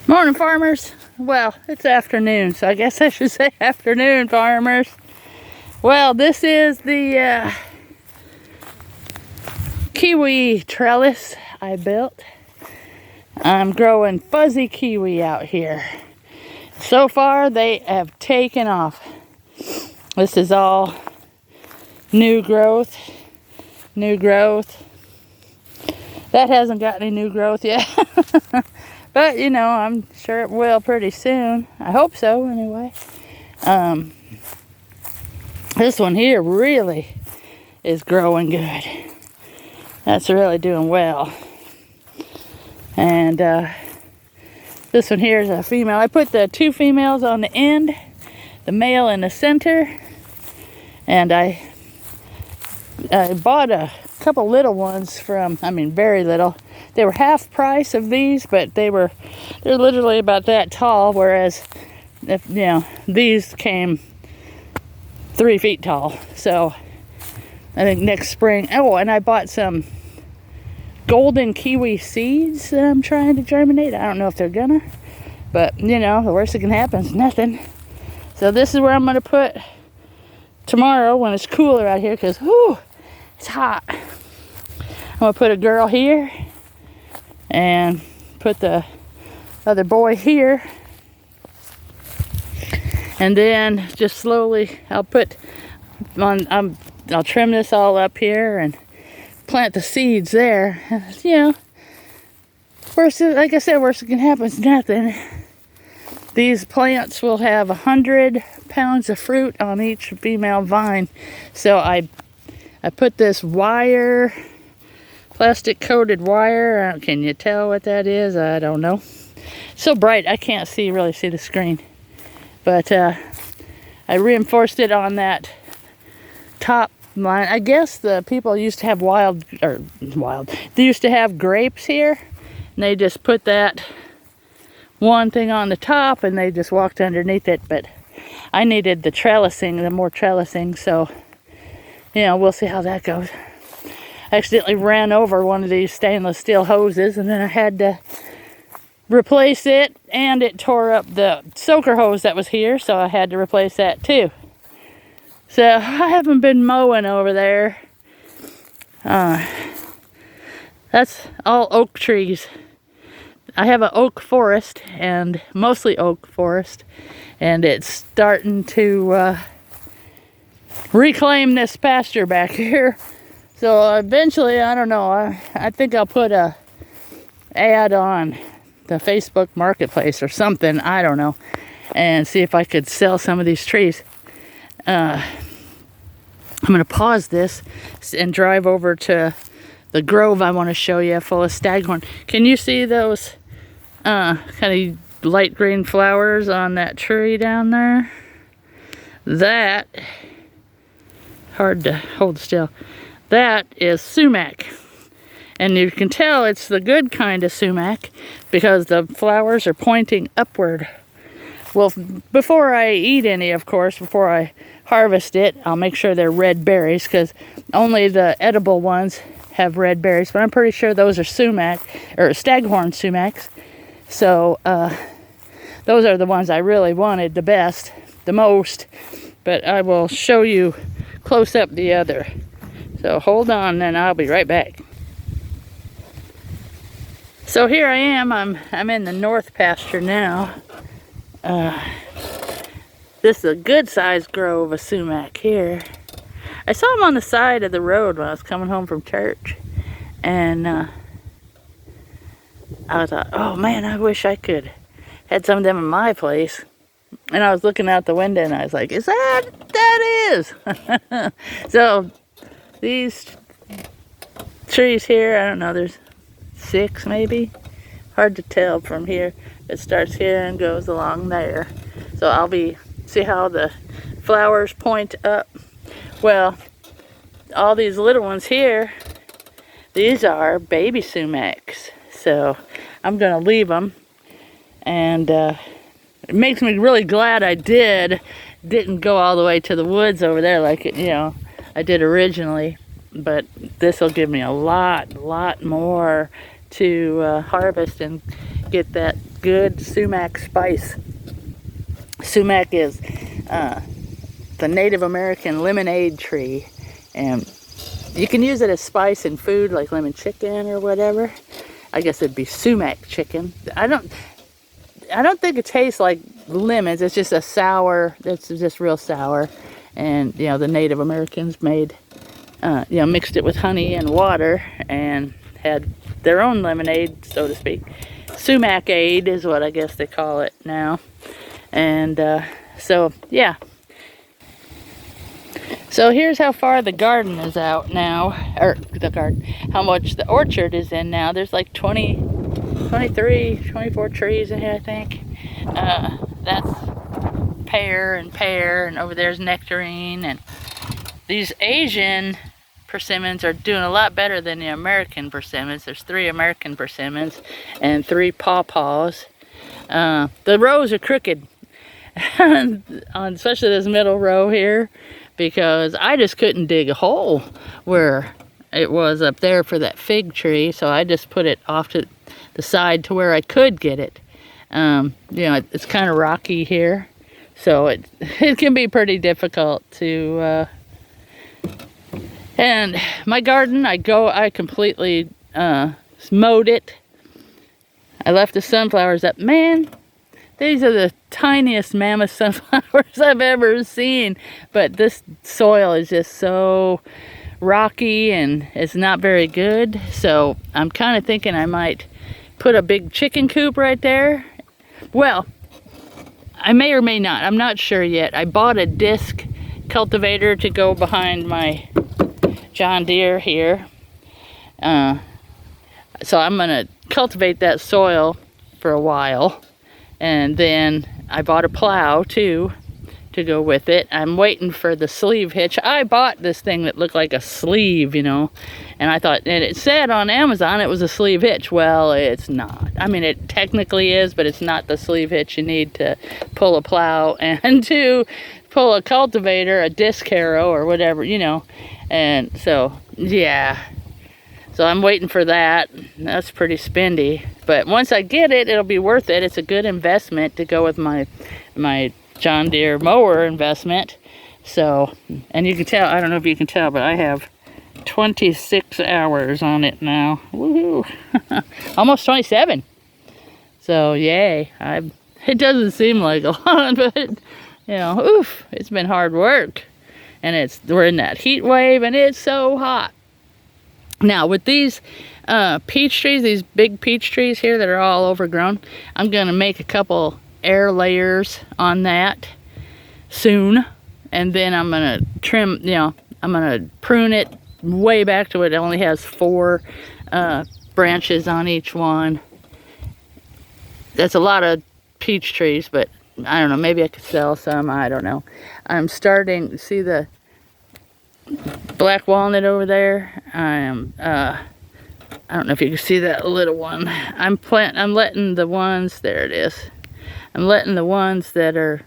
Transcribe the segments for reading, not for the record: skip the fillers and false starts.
Morning, farmers. Well, it's afternoon, so I guess I should say afternoon, farmers. Well, this is the kiwi trellis I built. I'm growing fuzzy kiwi out here. So far, they have taken off. This is all new growth. New growth. That hasn't got any new growth yet. But, you know, I'm sure it will pretty soon. I hope so, anyway. This one here really is growing good. That's really doing well. And this one here is a female. I put the two females on the end, the male in the center. And I bought a couple little ones from, very little. They were half price of these, but they're literally about that tall, whereas these came 3 feet tall. So I think next spring. Oh, and I bought some golden kiwi seeds that I'm trying to germinate. I don't know if they're gonna, but the worst that can happen is nothing. So this is where I'm gonna put tomorrow when it's cooler out here, because it's hot. I'm gonna put a girl here and put the other boy here, and then just slowly I'll trim this all up here and plant the seeds there. Worst, like I said, worst that can happen is nothing. These plants will have 100 pounds of fruit on each female vine. So I put this wire, plastic coated wire. Can you tell what that is? I don't know. So bright I can't really see the screen. But I reinforced it on that top line. I guess the people used to have they used to have grapes here, and they just put that one thing on the top and they just walked underneath it. But I needed the more trellising, so we'll see how that goes. I accidentally ran over one of these stainless steel hoses, and then I had to replace it, and it tore up the soaker hose that was here, so I had to replace that too. So I haven't been mowing over there. That's all oak trees. I have an oak forest, and mostly oak forest, and it's starting to reclaim this pasture back here. So eventually, I don't know, I think I'll put a ad on the Facebook marketplace or something, I don't know, and see if I could sell some of these trees. I'm going to pause this and drive over to the grove I want to show you, full of staghorn. Can you see those kind of light green flowers on that tree down there? That, hard to hold still. That is sumac, and you can tell it's the good kind of sumac because the flowers are pointing upward. Well, before I eat any, of course, before I harvest it, I'll make sure they're red berries, because only the edible ones have red berries, but I'm pretty sure those are sumac, or staghorn sumacs. So those are the ones I really wanted the most, but I will show you close up the other. So hold on, and I'll be right back. So here I am. I'm in the north pasture now. This is a good sized grove of sumac here. I saw them on the side of the road when I was coming home from church, and I thought, oh man, I wish I could had some of them in my place. And I was looking out the window, and I was like, that is? So these trees here, I don't know, there's 6 maybe. Hard to tell from here. It starts here and goes along there. So I'll see how the flowers point up. Well, all these little ones here, these are baby sumacs. So I'm gonna leave them, and it makes me really glad I didn't go all the way to the woods over there like I did originally. But this will give me a lot more to harvest and get that good sumac spice. Sumac is the Native American lemonade tree, and you can use it as spice in food like lemon chicken or whatever. I guess it'd be sumac chicken. I don't think it tastes like lemons. It's just a sour. It's just real sour, and you know the Native Americans made, mixed it with honey and water and had their own lemonade, so to speak. Sumac-ade is what I guess they call it now, and so yeah. So here's how far the garden is out now, or the garden, how much the orchard is in now. There's like 23, 24 trees in here, I think. That's pear, and over there's nectarine. And these Asian persimmons are doing a lot better than the American persimmons. There's 3 American persimmons and 3 pawpaws. The rows are crooked, especially this middle row here, because I just couldn't dig a hole where it was up there for that fig tree, so I just put it off to the side to where I could get it. It's kind of rocky here, so it can be pretty difficult to. And my garden, I completely mowed it. I left the sunflowers up. Man, these are the tiniest mammoth sunflowers I've ever seen, but this soil is just so rocky and it's not very good. So I'm kind of thinking I might put a big chicken coop right there. Well, I may or may not. I'm not sure yet. I bought a disc cultivator to go behind my John Deere here. So I'm going to cultivate that soil for a while. And then I bought a plow too to go with it. I'm waiting for the sleeve hitch. I bought this thing that looked like a sleeve, and I thought, and it said on Amazon it was a sleeve hitch. Well, it's not. I mean, it technically is, but it's not the sleeve hitch you need to pull a plow and to pull a cultivator, a disc harrow or whatever, And so, yeah. So I'm waiting for that. That's pretty spendy. But once I get it, it'll be worth it. It's a good investment to go with my John Deere mower investment. So, and you can tell, I don't know if you can tell, but I have 26 hours on it now. Woohoo! Almost 27. So, yay. It doesn't seem like a lot, but, oof, it's been hard work. And we're in that heat wave, and it's so hot. Now, with these peach trees, these big peach trees here that are all overgrown, I'm going to make a couple air layers on that soon. And then I'm going to trim, I'm going to prune it way back to it. It only has 4 branches on each one. That's a lot of peach trees, but I don't know. Maybe I could sell some. I don't know. I'm starting, see the black walnut over there. I don't know if you can see that little one. I'm letting the ones, there it is. I'm letting the ones that are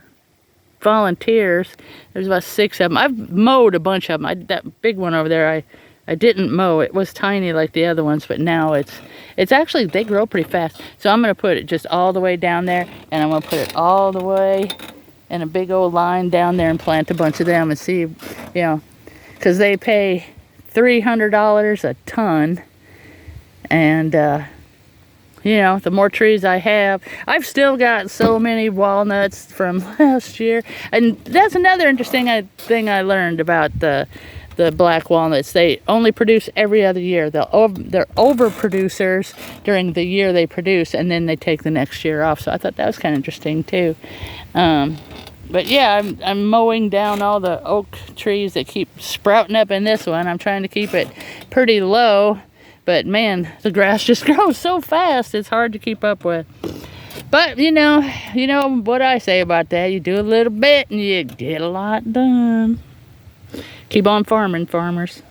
volunteers, there's about 6 of them. I've mowed a bunch of them. That big one over there, I didn't mow. It was tiny like the other ones, but now it's actually, they grow pretty fast. So I'm going to put it just all the way down there, and I'm going to put it all the way in a big old line down there and plant a bunch of them and see, because they pay $300 a ton. And, the more trees I have, I've still got so many walnuts from last year. And that's another interesting thing I learned about the black walnuts. They only produce every other year. They're overproducers during the year they produce, and then they take the next year off. So I thought that was kind of interesting too. But yeah, I'm mowing down all the oak trees that keep sprouting up in this one. I'm trying to keep it pretty low, but man, the grass just grows so fast. It's hard to keep up with. But you know what I say about that. You do a little bit and you get a lot done. Keep on farming, farmers.